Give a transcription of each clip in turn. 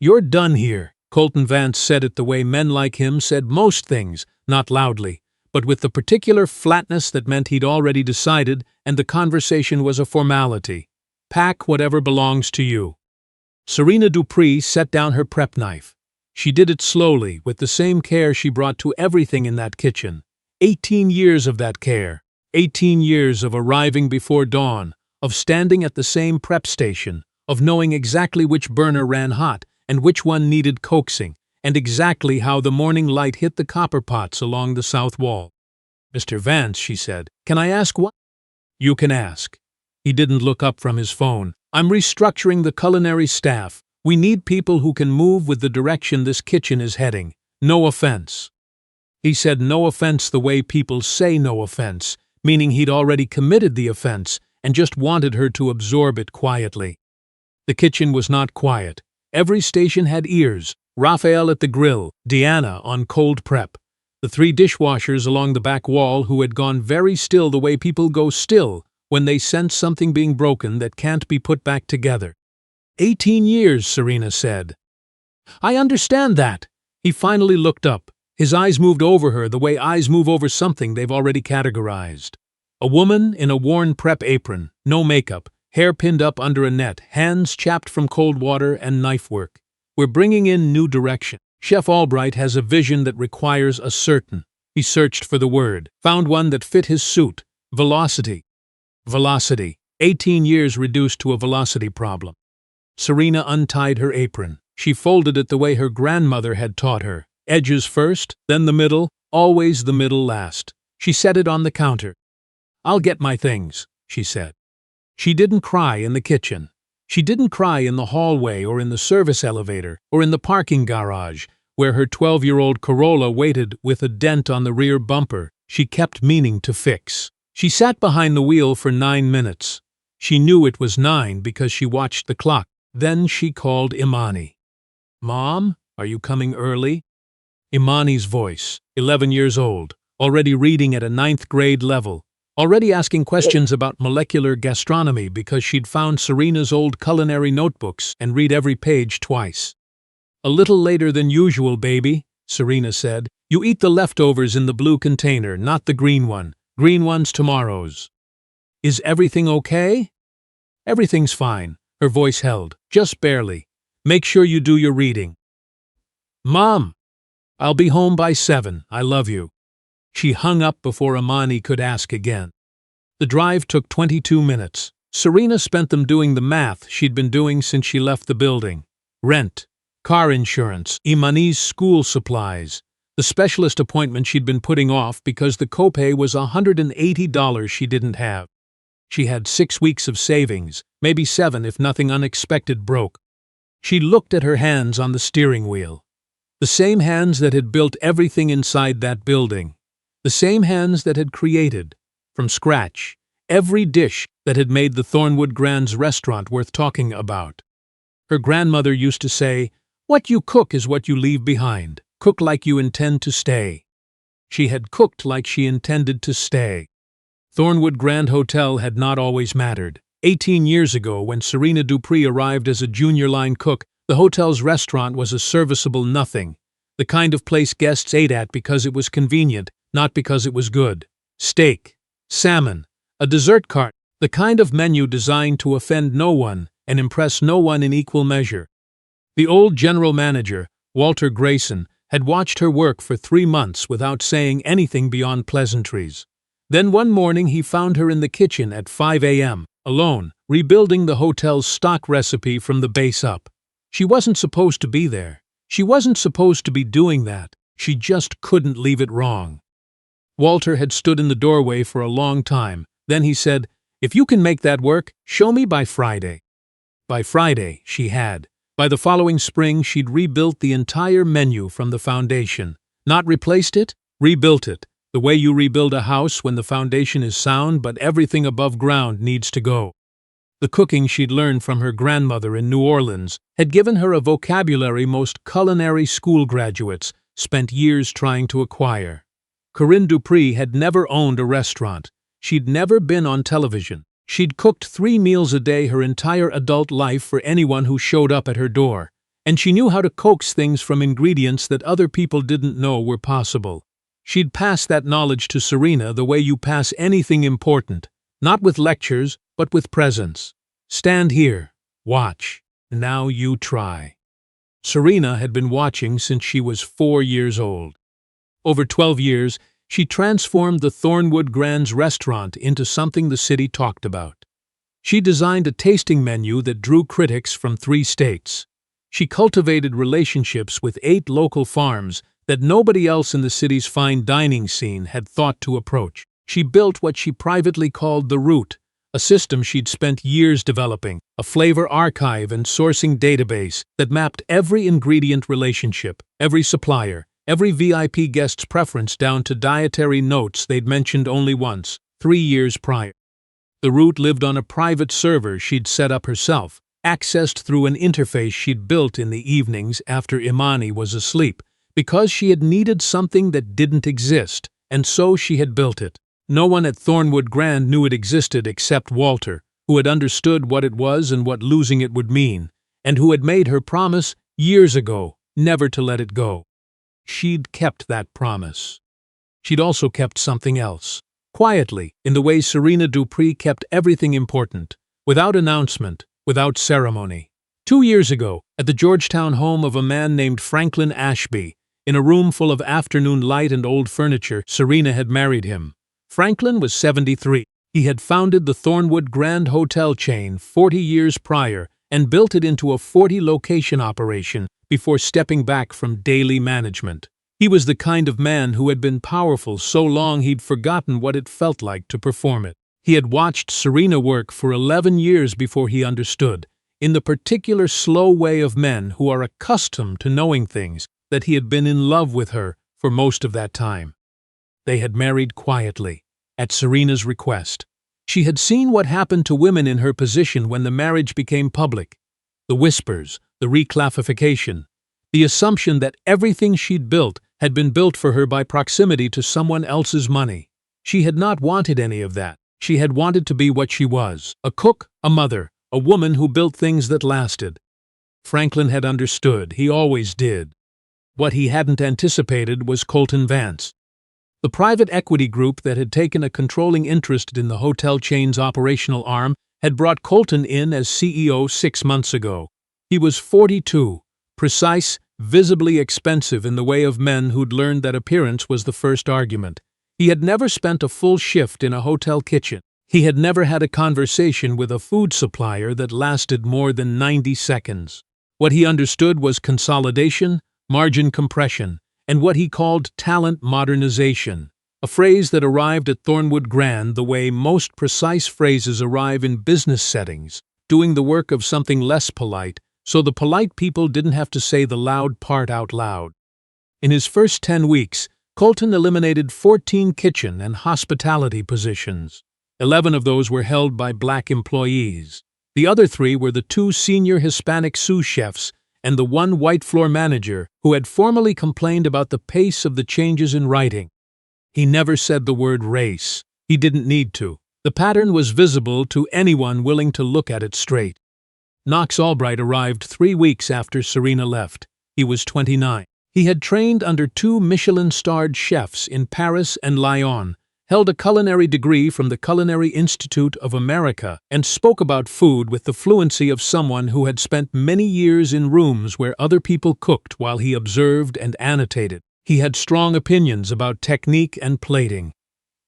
"You're done here," Colton Vance said it the way men like him said most things, not loudly, but with the particular flatness that meant he'd already decided and the conversation was a formality. "Pack whatever belongs to you." Serena Dupree set down her prep knife. She did it slowly, with the same care she brought to everything in that kitchen. 18 years of that care. 18 years of arriving before dawn, of standing at the same prep station, of knowing exactly which burner ran hot and which one needed coaxing, and exactly how the morning light hit the copper pots along the south wall. "Mr. Vance," she said, "can I ask what?" "You can ask." He didn't look up from his phone. "I'm restructuring the culinary staff. We need people who can move with the direction this kitchen is heading. No offense." He said no offense the way people say no offense, meaning he'd already committed the offense and just wanted her to absorb it quietly. The kitchen was not quiet. Every station had ears. Raphael at the grill, Deanna on cold prep, the 3 dishwashers along the back wall who had gone very still the way people go still when they sense something being broken that can't be put back together. 18 years, Serena said. "I understand that." He finally looked up. His eyes moved over her the way eyes move over something they've already categorized. A woman in a worn prep apron, no makeup, hair pinned up under a net, hands chapped from cold water and knife work. "We're bringing in new direction. Chef Albright has a vision that requires a certain." He searched for the word, found one that fit his suit. Velocity. Velocity. 18 years reduced to a velocity problem. Serena untied her apron. She folded it the way her grandmother had taught her. Edges first, then the middle, always the middle last. She set it on the counter. "I'll get my things," she said. She didn't cry in the kitchen. She didn't cry in the hallway or in the service elevator or in the parking garage, where her 12-year-old Corolla waited with a dent on the rear bumper she kept meaning to fix. She sat behind the wheel for 9 minutes. She knew it was 9 because she watched the clock. Then she called Imani. "Mom, are you coming early?" Imani's voice, 11 years old, already reading at a 9th grade level, already asking questions about molecular gastronomy because she'd found Serena's old culinary notebooks and read every page twice. "A little later than usual, baby," Serena said. "You eat the leftovers in the blue container, not the green one. Green one's tomorrow's." "Is everything okay?" "Everything's fine." Her voice held, just barely. "Make sure you do your reading." "Mom! I'll be home by 7. I love you." She hung up before Imani could ask again. The drive took 22 minutes. Serena spent them doing the math she'd been doing since she left the building. Rent, car insurance, Imani's school supplies, the specialist appointment she'd been putting off because the copay was $180 she didn't have. She had 6 weeks of savings, maybe 7 if nothing unexpected broke. She looked at her hands on the steering wheel. The same hands that had built everything inside that building. The same hands that had created, from scratch, every dish that had made the Thornwood Grand's restaurant worth talking about. Her grandmother used to say, "What you cook is what you leave behind. Cook like you intend to stay." She had cooked like she intended to stay. Thornwood Grand Hotel had not always mattered. 18 years ago, when Serena Dupree arrived as a junior line cook, the hotel's restaurant was a serviceable nothing, the kind of place guests ate at because it was convenient, not because it was good. Steak, salmon, a dessert cart, the kind of menu designed to offend no one and impress no one in equal measure. The old general manager, Walter Grayson, had watched her work for 3 months without saying anything beyond pleasantries. Then one morning he found her in the kitchen at 5 a.m., alone, rebuilding the hotel's stock recipe from the base up. She wasn't supposed to be there. She wasn't supposed to be doing that. She just couldn't leave it wrong. Walter had stood in the doorway for a long time. Then he said, "If you can make that work, show me by Friday." By Friday, she had. By the following spring, she'd rebuilt the entire menu from the foundation. Not replaced it, rebuilt it. The way you rebuild a house when the foundation is sound but everything above ground needs to go. The cooking she'd learned from her grandmother in New Orleans had given her a vocabulary most culinary school graduates spent years trying to acquire. Corinne Dupree had never owned a restaurant. She'd never been on television. She'd cooked 3 meals a day her entire adult life for anyone who showed up at her door, and she knew how to coax things from ingredients that other people didn't know were possible. She'd pass that knowledge to Serena the way you pass anything important, not with lectures, but with presence. Stand here, watch, now you try. Serena had been watching since she was 4 years old. Over 12 years, she transformed the Thornwood Grand's restaurant into something the city talked about. She designed a tasting menu that drew critics from 3 states. She cultivated relationships with 8 local farms that nobody else in the city's fine dining scene had thought to approach. She built what she privately called the Route, a system she'd spent years developing, a flavor archive and sourcing database that mapped every ingredient relationship, every supplier, every VIP guest's preference down to dietary notes they'd mentioned only once, 3 years prior. The Route lived on a private server she'd set up herself, accessed through an interface she'd built in the evenings after Imani was asleep, because she had needed something that didn't exist, and so she had built it. No one at Thornwood Grand knew it existed except Walter, who had understood what it was and what losing it would mean, and who had made her promise years ago never to let it go. She'd kept that promise. She'd also kept something else, quietly, in the way Serena Dupree kept everything important, without announcement, without ceremony. 2 years ago, at the Georgetown home of a man named Franklin Ashby, in a room full of afternoon light and old furniture, Serena had married him. Franklin was 73. He had founded the Thornwood Grand Hotel chain 40 years prior and built it into a 40-location operation before stepping back from daily management. He was the kind of man who had been powerful so long he'd forgotten what it felt like to perform it. He had watched Serena work for 11 years before he understood, in the particular slow way of men who are accustomed to knowing things, that he had been in love with her for most of that time. They had married quietly, at Serena's request. She had seen what happened to women in her position when the marriage became public. The whispers, the reclassification, the assumption that everything she'd built had been built for her by proximity to someone else's money. She had not wanted any of that. She had wanted to be what she was, a cook, a mother, a woman who built things that lasted. Franklin had understood, he always did. What he hadn't anticipated was Colton Vance. The private equity group that had taken a controlling interest in the hotel chain's operational arm had brought Colton in as CEO 6 months ago. He was 42, precise, visibly expensive in the way of men who'd learned that appearance was the first argument. He had never spent a full shift in a hotel kitchen. He had never had a conversation with a food supplier that lasted more than 90 seconds. What he understood was consolidation, margin compression, and what he called talent modernization, a phrase that arrived at Thornwood Grand the way most precise phrases arrive in business settings, doing the work of something less polite, so the polite people didn't have to say the loud part out loud. In his first 10 weeks, Colton eliminated 14 kitchen and hospitality positions. 11 of those were held by black employees. The other 3 were the 2 senior Hispanic sous chefs and the 1 white floor manager who had formally complained about the pace of the changes in writing. He never said the word race. He didn't need to. The pattern was visible to anyone willing to look at it straight. Knox Albright arrived 3 weeks after Serena left. He was 29. He had trained under 2 Michelin-starred chefs in Paris and Lyon, held a culinary degree from the Culinary Institute of America, and spoke about food with the fluency of someone who had spent many years in rooms where other people cooked while he observed and annotated. He had strong opinions about technique and plating.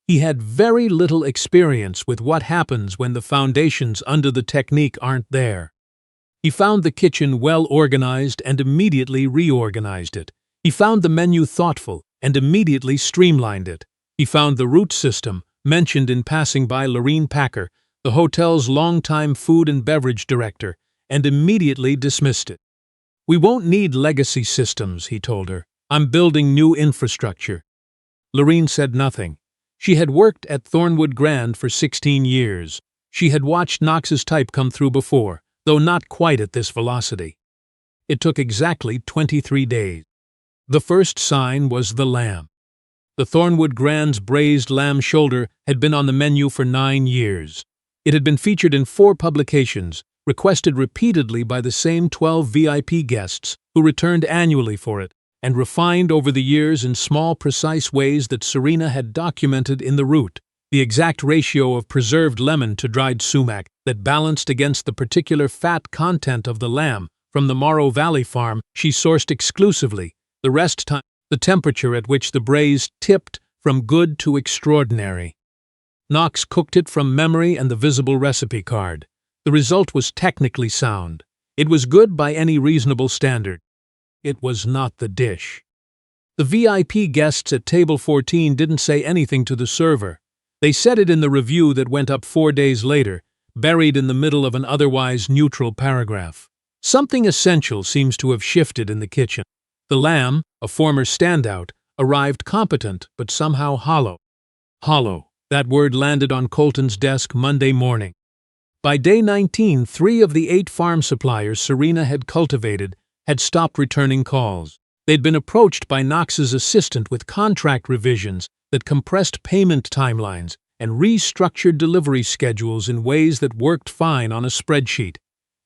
He had very little experience with what happens when the foundations under the technique aren't there. He found the kitchen well organized and immediately reorganized it. He found the menu thoughtful and immediately streamlined it. He found the route system, mentioned in passing by Lorene Packer, the hotel's longtime food and beverage director, and immediately dismissed it. "We won't need legacy systems," he told her. "I'm building new infrastructure." Lorene said nothing. She had worked at Thornwood Grand for 16 years. She had watched Knox's type come through before, though not quite at this velocity. It took exactly 23 days. The first sign was the lamb. The Thornwood Grand's braised lamb shoulder had been on the menu for 9 years. It had been featured in 4 publications, requested repeatedly by the same 12 VIP guests who returned annually for it, and refined over the years in small, precise ways that Serena had documented in the route. The exact ratio of preserved lemon to dried sumac that balanced against the particular fat content of the lamb from the Morrow Valley farm she sourced exclusively, the rest time the temperature at which the braise tipped from good to extraordinary. Knox cooked it from memory and the visible recipe card. The result was technically sound. It was good by any reasonable standard. It was not the dish. The VIP guests at table 14 didn't say anything to the server. They said it in the review that went up 4 days later, buried in the middle of an otherwise neutral paragraph. Something essential seems to have shifted in the kitchen. The lamb, a former standout, arrived competent but somehow hollow. Hollow. That word landed on Colton's desk Monday morning. By day 19, 3 of the 8 farm suppliers Serena had cultivated had stopped returning calls. They'd been approached by Knox's assistant with contract revisions that compressed payment timelines and restructured delivery schedules in ways that worked fine on a spreadsheet,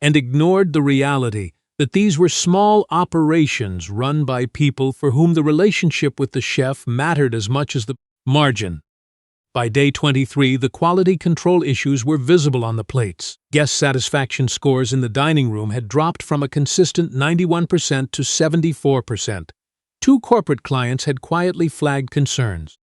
and ignored the reality that these were small operations run by people for whom the relationship with the chef mattered as much as the margin. By day 23, the quality control issues were visible on the plates. Guest satisfaction scores in the dining room had dropped from a consistent 91% to 74%. 2 corporate clients had quietly flagged concerns.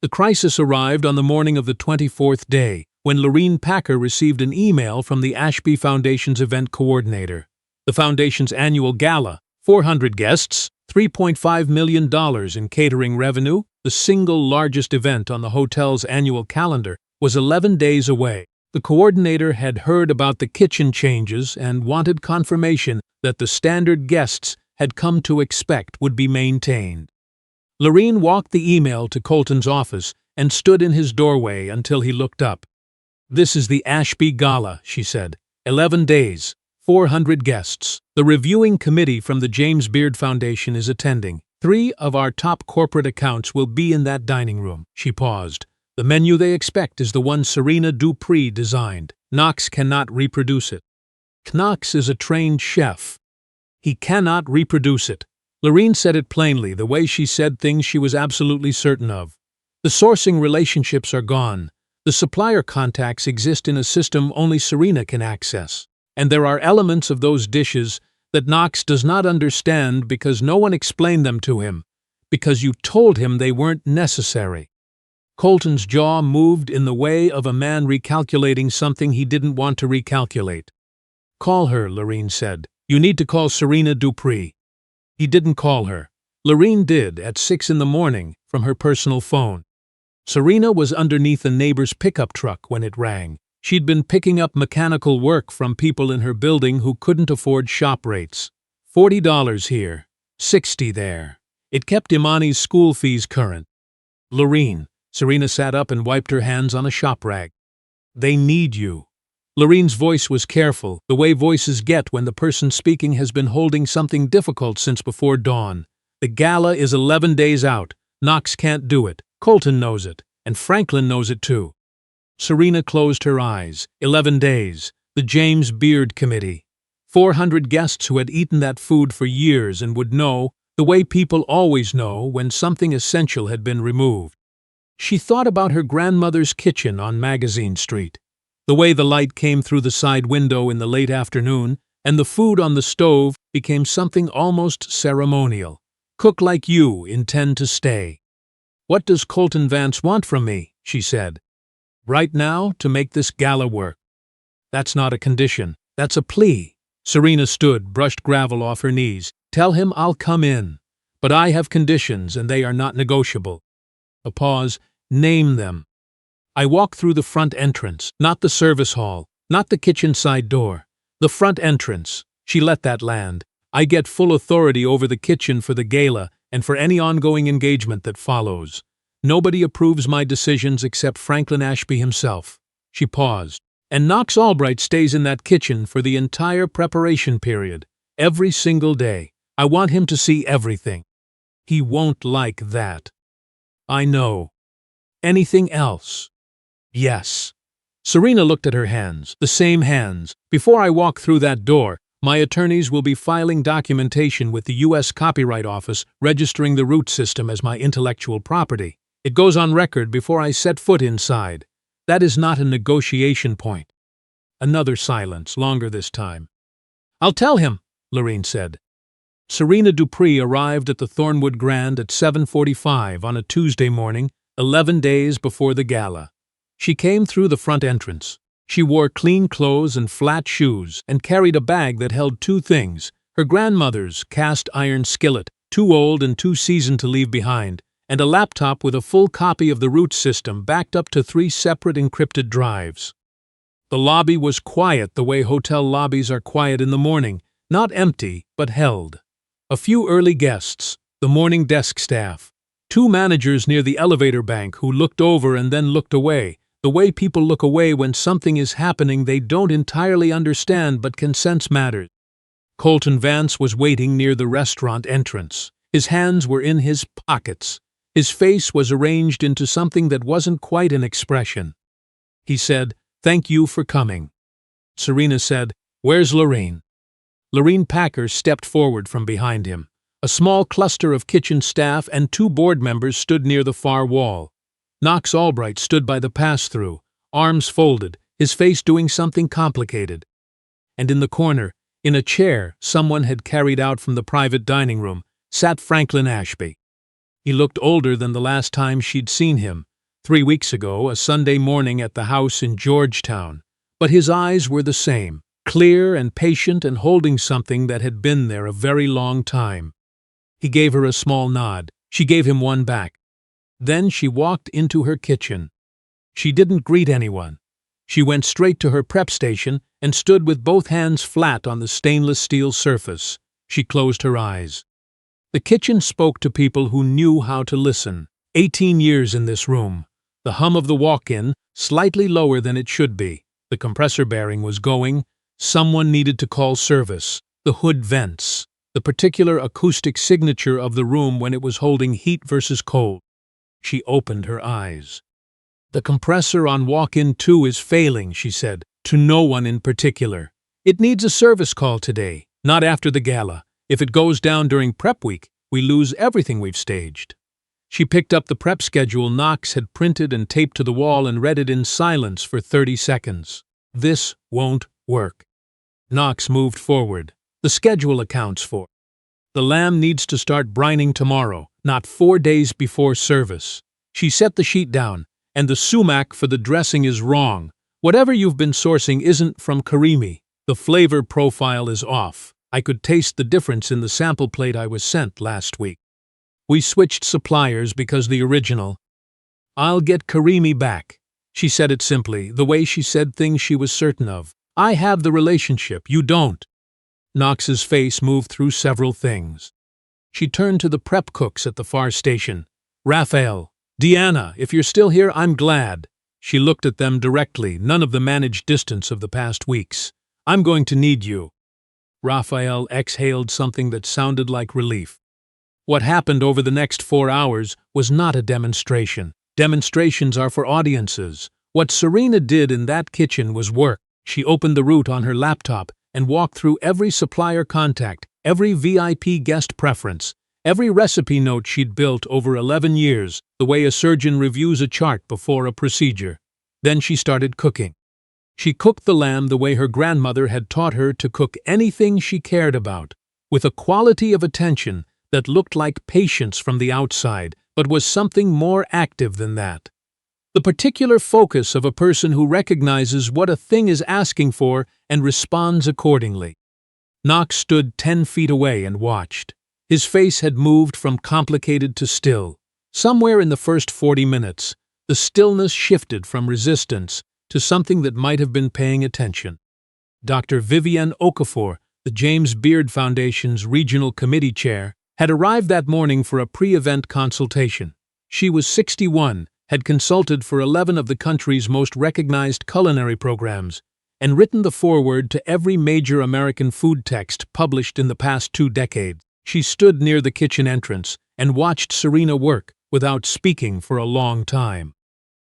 The crisis arrived on the morning of the 24th day, when Lorene Packer received an email from the Ashby Foundation's event coordinator. The foundation's annual gala, 400 guests, $3.5 million in catering revenue, the single largest event on the hotel's annual calendar, was 11 days away. The coordinator had heard about the kitchen changes and wanted confirmation that the standard guests had come to expect would be maintained. Lorene walked the email to Colton's office and stood in his doorway until he looked up. "This is the Ashby Gala," she said. 11 days, 400 guests. The reviewing committee from the James Beard Foundation is attending. 3 of our top corporate accounts will be in that dining room. She paused. The menu they expect is the one Serena Dupree designed. Knox cannot reproduce it. Knox is a trained chef. He cannot reproduce it. Lorene said it plainly, the way she said things she was absolutely certain of. The sourcing relationships are gone. The supplier contacts exist in a system only Serena can access. And there are elements of those dishes that Knox does not understand because no one explained them to him, because you told him they weren't necessary. Colton's jaw moved in the way of a man recalculating something he didn't want to recalculate. "Call her," Lorene said. "You need to call Serena Dupree." He didn't call her. Lorene did, at 6 in the morning, from her personal phone. Serena was underneath a neighbor's pickup truck when it rang. She'd been picking up mechanical work from people in her building who couldn't afford shop rates. $40 here, $60 there. It kept Imani's school fees current. "Lorene," Serena sat up and wiped her hands on a shop rag. "They need you." Lorene's voice was careful, the way voices get when the person speaking has been holding something difficult since before dawn. "The gala is 11 days out. Knox can't do it. Colton knows it, and Franklin knows it too." Serena closed her eyes. 11 days. The James Beard Committee. 400 guests who had eaten that food for years and would know, the way people always know, when something essential had been removed. She thought about her grandmother's kitchen on Magazine Street. The way the light came through the side window in the late afternoon, and the food on the stove became something almost ceremonial. "Cook like you intend to stay." "What does Colton Vance want from me?" she said. "Right now, to make this gala work." "That's not a condition. That's a plea." Serena stood, brushed gravel off her knees. "Tell him I'll come in. But I have conditions, and they are not negotiable." A pause. "Name them." "I walk through the front entrance, not the service hall, not the kitchen side door. The front entrance." She let that land. "I get full authority over the kitchen for the gala and for any ongoing engagement that follows. Nobody approves my decisions except Franklin Ashby himself." She paused. "And Knox Albright stays in that kitchen for the entire preparation period, every single day. I want him to see everything." "He won't like that." "I know." "Anything else?" "Yes." Serena looked at her hands. The same hands. Before I walk through that door, my attorneys will be filing documentation with the U.S. Copyright Office registering the root system as my intellectual property. It goes on record before I set foot inside. That is not a negotiation point. Another silence, longer this time. I'll tell him, Lorraine said. Serena Dupree arrived at the Thornwood Grand at 7:45 on a Tuesday morning, 11 days before the gala. She came through the front entrance. She wore clean clothes and flat shoes and carried a bag that held two things: her grandmother's cast iron skillet, too old and too seasoned to leave behind, and a laptop with a full copy of the root system backed up to 3 separate encrypted drives. The lobby was quiet the way hotel lobbies are quiet in the morning, not empty, but held. A few early guests, the morning desk staff, 2 managers near the elevator bank who looked over and then looked away, the way people look away when something is happening they don't entirely understand but can sense matters. Colton Vance was waiting near the restaurant entrance. His hands were in his pockets. His face was arranged into something that wasn't quite an expression. He said, "Thank you for coming." Serena said, "Where's Lorraine?" Lorraine Packer stepped forward from behind him. A small cluster of kitchen staff and 2 board members stood near the far wall. Knox Albright stood by the pass-through, arms folded, his face doing something complicated. And in the corner, in a chair someone had carried out from the private dining room, sat Franklin Ashby. He looked older than the last time she'd seen him, 3 weeks ago, a Sunday morning at the house in Georgetown, but his eyes were the same, clear and patient and holding something that had been there a very long time. He gave her a small nod. She gave him one back. Then she walked into her kitchen. She didn't greet anyone. She went straight to her prep station and stood with both hands flat on the stainless steel surface. She closed her eyes. The kitchen spoke to people who knew how to listen. 18 years in this room. The hum of the walk-in, slightly lower than it should be. The compressor bearing was going. Someone needed to call service. The hood vents. The particular acoustic signature of the room when it was holding heat versus cold. She opened her eyes. "The compressor on walk-in 2 is failing," she said, to no one in particular. "It needs a service call today, not after the gala. If it goes down during prep week, we lose everything we've staged." She picked up the prep schedule Knox had printed and taped to the wall and read it in silence for 30 seconds. "This won't work." Knox moved forward. "The schedule accounts for. The lamb needs to start brining tomorrow, not 4 days before service." She set the sheet down. "And the sumac for the dressing is wrong. Whatever you've been sourcing isn't from Karimi. The flavor profile is off. I could taste the difference in the sample plate I was sent last week. We switched suppliers because the original." "I'll get Karimi back." She said it simply, the way she said things she was certain of. "I have the relationship, you don't." Knox's face moved through several things. She turned to the prep cooks at the far station. "Raphael, Deanna, if you're still here, I'm glad." She looked at them directly, none of the managed distance of the past weeks. "I'm going to need you." Raphael exhaled something that sounded like relief. What happened over the next 4 hours was not a demonstration. Demonstrations are for audiences. What Serena did in that kitchen was work. She opened the root on her laptop and walked through every supplier contact, every VIP guest preference, every recipe note she'd built over 11 years, the way a surgeon reviews a chart before a procedure. Then she started cooking. She cooked the lamb the way her grandmother had taught her to cook anything she cared about, with a quality of attention that looked like patience from the outside, but was something more active than that. The particular focus of a person who recognizes what a thing is asking for and responds accordingly. Knox stood 10 feet away and watched. His face had moved from complicated to still. Somewhere in the first 40 minutes, the stillness shifted from resistance to something that might have been paying attention. Dr. Vivienne Okafor, the James Beard Foundation's regional committee chair, had arrived that morning for a pre-event consultation. She was 61, had consulted for 11 of the country's most recognized culinary programs, and written the foreword to every major American food text published in the past 2 decades. She stood near the kitchen entrance and watched Serena work without speaking for a long time.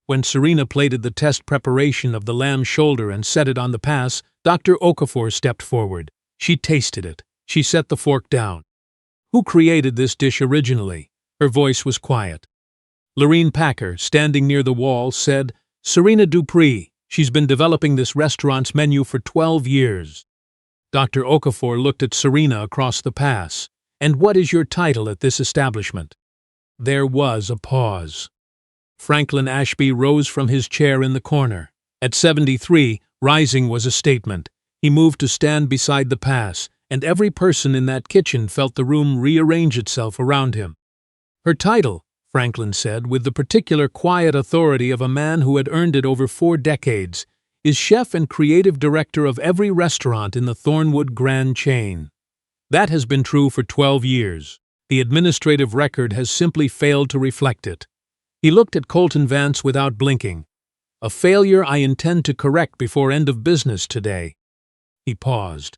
When Serena plated the test preparation of the lamb shoulder and set it on the pass, Dr. Okafor stepped forward. She tasted it. She set the fork down. "Who created this dish originally?" Her voice was quiet. Lorene Packer, standing near the wall, said, "Serena Dupree. She's been developing this restaurant's menu for 12 years. Dr. Okafor looked at Serena across the pass. "And what is your title at this establishment?" There was a pause. Franklin Ashby rose from his chair in the corner. At 73, rising was a statement. He moved to stand beside the pass, and every person in that kitchen felt the room rearrange itself around him. "Her title," Franklin said, with the particular quiet authority of a man who had earned it over 4 decades, "is chef and creative director of every restaurant in the Thornwood Grand chain. That has been true for 12 years. The administrative record has simply failed to reflect it." He looked at Colton Vance without blinking. "A failure I intend to correct before end of business today." He paused.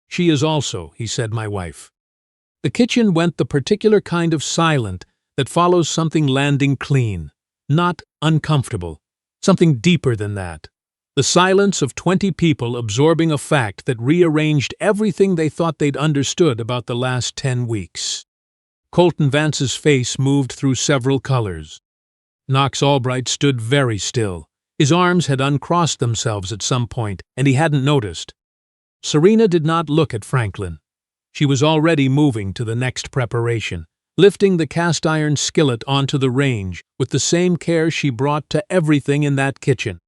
"She is also," he said, "my wife." The kitchen went the particular kind of silent that follows something landing clean, not uncomfortable, something deeper than that. The silence of 20 people absorbing a fact that rearranged everything they thought they'd understood about the last 10 weeks. Colton Vance's face moved through several colors. Knox Albright stood very still. His arms had uncrossed themselves at some point, and he hadn't noticed. Serena did not look at Franklin. She was already moving to the next preparation, lifting the cast-iron skillet onto the range with the same care she brought to everything in that kitchen.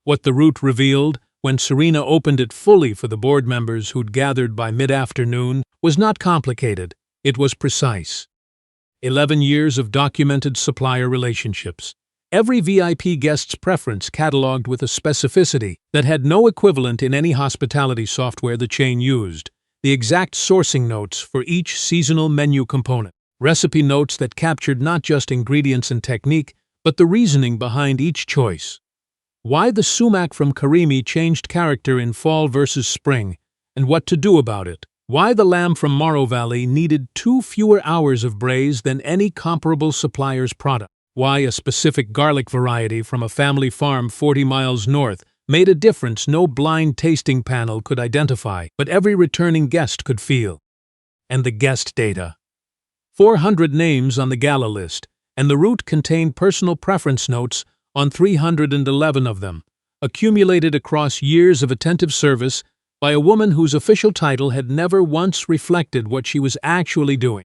What the root revealed, when Serena opened it fully for the board members who'd gathered by mid-afternoon, was not complicated. It was precise. 11 years of documented supplier relationships. Every VIP guest's preference cataloged with a specificity that had no equivalent in any hospitality software the chain used. The exact sourcing notes for each seasonal menu component. Recipe notes that captured not just ingredients and technique, but the reasoning behind each choice. Why the sumac from Karimi changed character in fall versus spring, and what to do about it. Why the lamb from Morrow Valley needed 2 fewer hours of braise than any comparable supplier's product. Why a specific garlic variety from a family farm 40 miles north made a difference no blind tasting panel could identify, but every returning guest could feel. And the guest data. 400 names on the gala list, and the route contained personal preference notes on 311 of them, accumulated across years of attentive service by a woman whose official title had never once reflected what she was actually doing.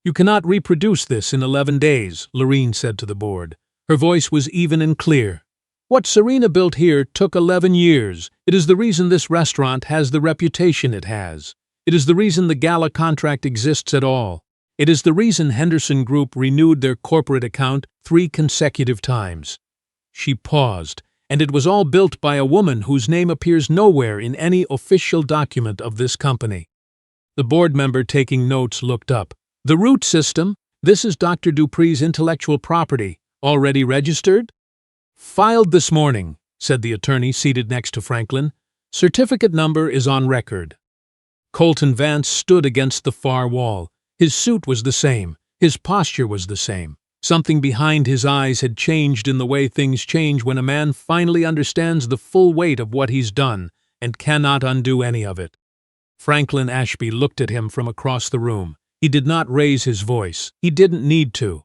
"You cannot reproduce this in 11 days, Lorene said to the board. Her voice was even and clear. "What Serena built here took 11 years. It is the reason this restaurant has the reputation it has. It is the reason the gala contract exists at all. It is the reason Henderson Group renewed their corporate account 3 consecutive times." She paused, "and it was all built by a woman whose name appears nowhere in any official document of this company." The board member taking notes looked up. "The root system, this is Dr. Dupree's intellectual property, already registered?" "Filed this morning," said the attorney seated next to Franklin. "Certificate number is on record." Colton Vance stood against the far wall. His suit was the same. His posture was the same. Something behind his eyes had changed in the way things change when a man finally understands the full weight of what he's done and cannot undo any of it. Franklin Ashby looked at him from across the room. He did not raise his voice. He didn't need to.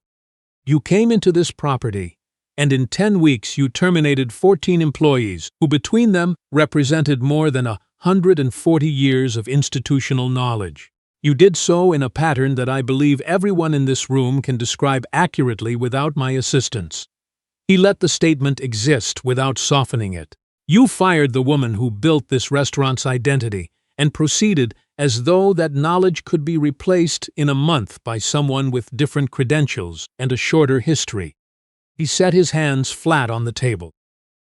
"You came into this property, and in 10 weeks you terminated 14 employees who between them represented more than 140 years of institutional knowledge. You did so in a pattern that I believe everyone in this room can describe accurately without my assistance." He let the statement exist without softening it. "You fired the woman who built this restaurant's identity and proceeded as though that knowledge could be replaced in a month by someone with different credentials and a shorter history." He set his hands flat on the table.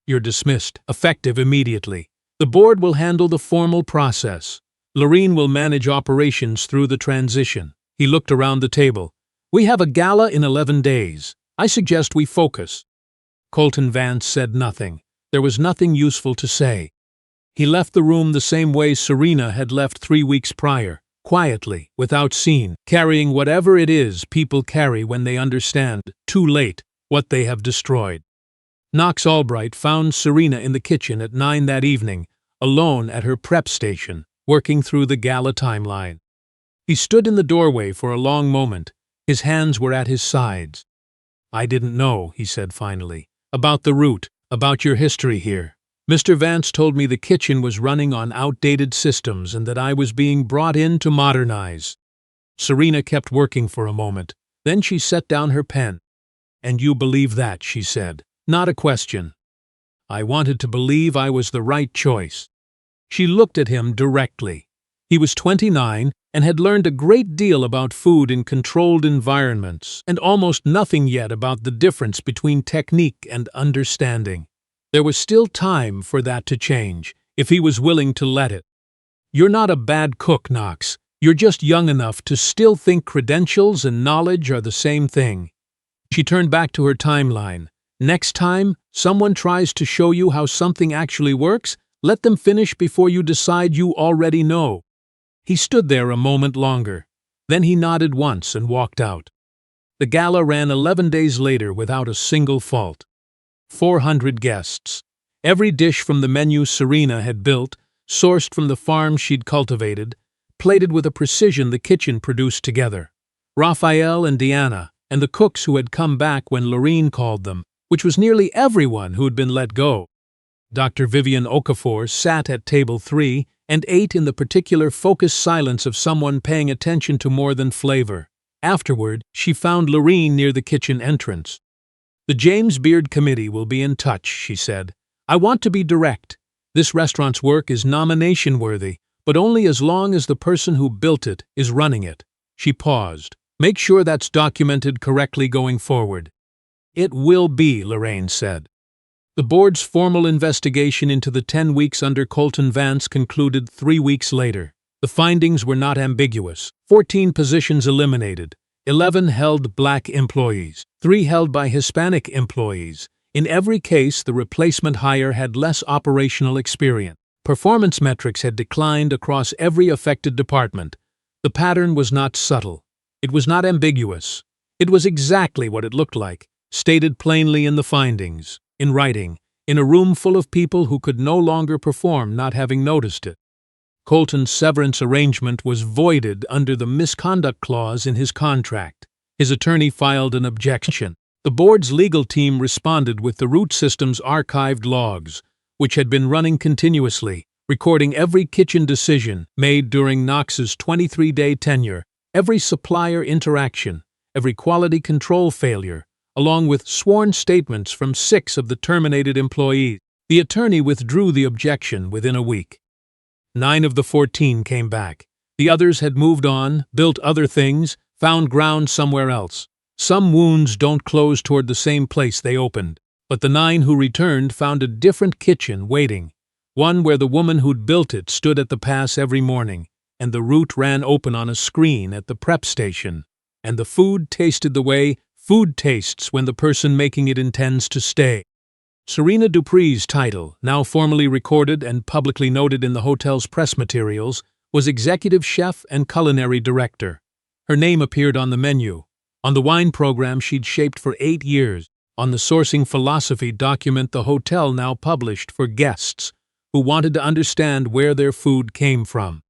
"You're dismissed, effective immediately. The board will handle the formal process. Lorene will manage operations through the transition." He looked around the table. "We have a gala in 11 days. I suggest we focus." Colton Vance said nothing. There was nothing useful to say. He left the room the same way Serena had left 3 weeks prior, quietly, without scene, carrying whatever it is people carry when they understand, too late, what they have destroyed. Knox Albright found Serena in the kitchen at 9 that evening, alone at her prep station, working through the gala timeline. He stood in the doorway for a long moment. His hands were at his sides. "I didn't know," he said finally, "about the route, about your history here. Mr. Vance told me the kitchen was running on outdated systems and that I was being brought in to modernize." Serena kept working for a moment. Then she set down her pen. "And you believe that," she said. "Not a question." "I wanted to believe I was the right choice." She looked at him directly. He was 29 and had learned a great deal about food in controlled environments, and almost nothing yet about the difference between technique and understanding. There was still time for that to change, if he was willing to let it. "You're not a bad cook, Knox. You're just young enough to still think credentials and knowledge are the same thing." She turned back to her timeline. "Next time someone tries to show you how something actually works, let them finish before you decide you already know." He stood there a moment longer. Then he nodded once and walked out. The gala ran 11 days later without a single fault. 400 guests. Every dish from the menu Serena had built, sourced from the farm she'd cultivated, plated with a precision the kitchen produced together. Raphael and Deanna, and the cooks who had come back when Lorene called them, which was nearly everyone who had been let go. Dr. Vivian Okafor sat at table 3 and ate in the particular focused silence of someone paying attention to more than flavor. Afterward, she found Lorene near the kitchen entrance. "The James Beard Committee will be in touch," she said. "I want to be direct. This restaurant's work is nomination-worthy, but only as long as the person who built it is running it." She paused. "Make sure that's documented correctly going forward." "It will be," Lorraine said. The board's formal investigation into the 10 weeks under Colton Vance concluded 3 weeks later. The findings were not ambiguous. 14 positions eliminated. 11 held black employees. 3 held by Hispanic employees. In every case, the replacement hire had less operational experience. Performance metrics had declined across every affected department. The pattern was not subtle. It was not ambiguous. It was exactly what it looked like, stated plainly in the findings. In writing, in a room full of people who could no longer perform not having noticed it. Colton's severance arrangement was voided under the misconduct clause in his contract. His attorney filed an objection. The board's legal team responded with the root system's archived logs, which had been running continuously, recording every kitchen decision made during Knox's 23-day tenure, every supplier interaction, every quality control failure, along with sworn statements from 6 of the terminated employees. The attorney withdrew the objection within a week. 9 of the 14 came back. The others had moved on, built other things, found ground somewhere else. Some wounds don't close toward the same place they opened. But the 9 who returned found a different kitchen waiting, one where the woman who'd built it stood at the pass every morning, and the route ran open on a screen at the prep station, and the food tasted the way food tastes when the person making it intends to stay. Serena Dupree's title, now formally recorded and publicly noted in the hotel's press materials, was Executive Chef and Culinary Director. Her name appeared on the menu, on the wine program she'd shaped for 8 years, on the sourcing philosophy document the hotel now published for guests who wanted to understand where their food came from.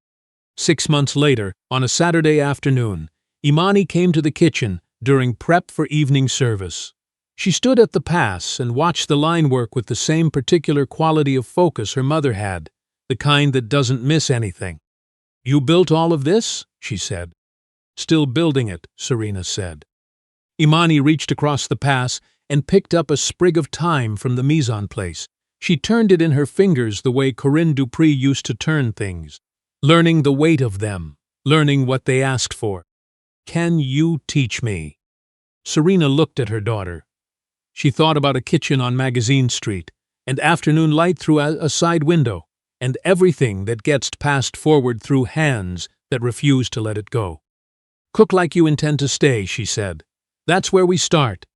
6 months later, on a Saturday afternoon, Imani came to the kitchen during prep for evening service. She stood at the pass and watched the line work with the same particular quality of focus her mother had, the kind that doesn't miss anything. "You built all of this?" she said. "Still building it," Serena said. Imani reached across the pass and picked up a sprig of thyme from the mise en place. She turned it in her fingers the way Serena Dupree used to turn things, learning the weight of them, learning what they asked for. "Can you teach me?" Serena looked at her daughter. She thought about a kitchen on Magazine Street, and afternoon light through a side window, and everything that gets passed forward through hands that refuse to let it go. "Cook like you intend to stay," she said. "That's where we start.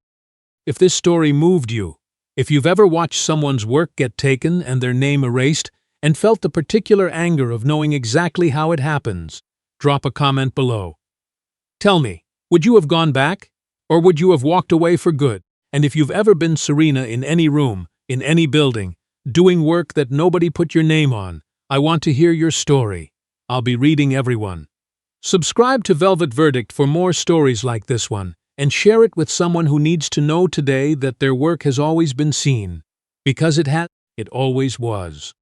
If this story moved you, if you've ever watched someone's work get taken and their name erased, and felt the particular anger of knowing exactly how it happens, drop a comment below. Tell me, would you have gone back? Or would you have walked away for good? And if you've ever been Serena in any room, in any building, doing work that nobody put your name on, I want to hear your story. I'll be reading everyone. Subscribe to Velvet Verdict for more stories like this one, and share it with someone who needs to know today that their work has always been seen. Because it always was.